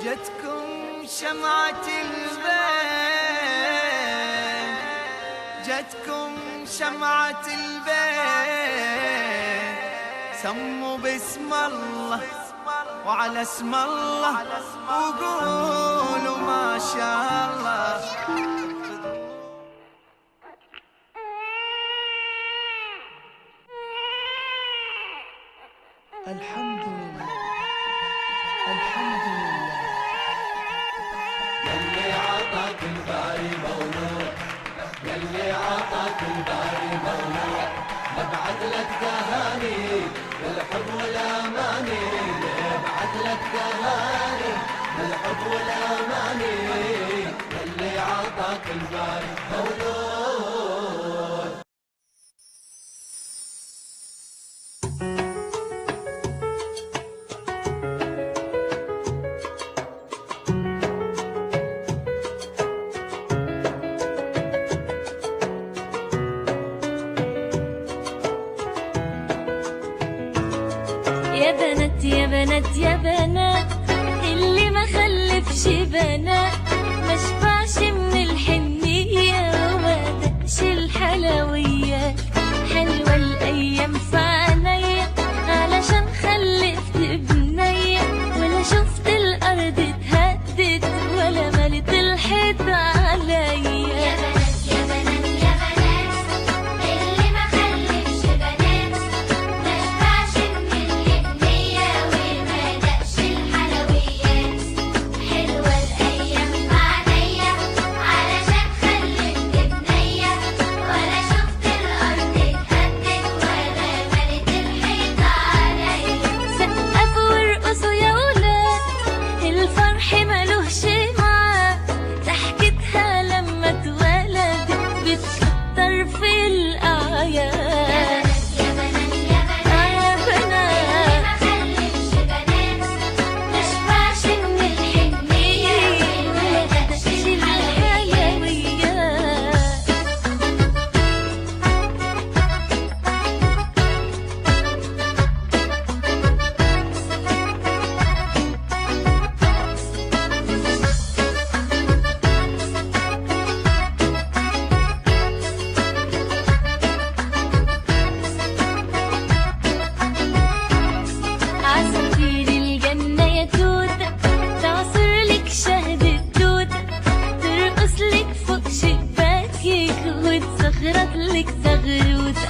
جتكم شمعة البيت، جتكم شمعة البيت، سموا باسم الله وعلى اسم الله وقولوا ما شاء الله. الحمد لله الحمد لله يلي عطاك الباري مولود، يلي عطاك الباري مولود، نبعث لك تهاني بالحب والاماني، نبعث لك تهاني بالحب والاماني، يلي عطاك الباري مولود. يا بنات يا بنات يا بنات، اللي ما خلفش بنات ما شبعش من الحنية وما دقش الحلويات. حلوة الأيام في عينيا علشان خلفت بنية، ولا شفت الأرض اتهدت ولا ملت الحيط عليا. وتزغرط لك زغروطة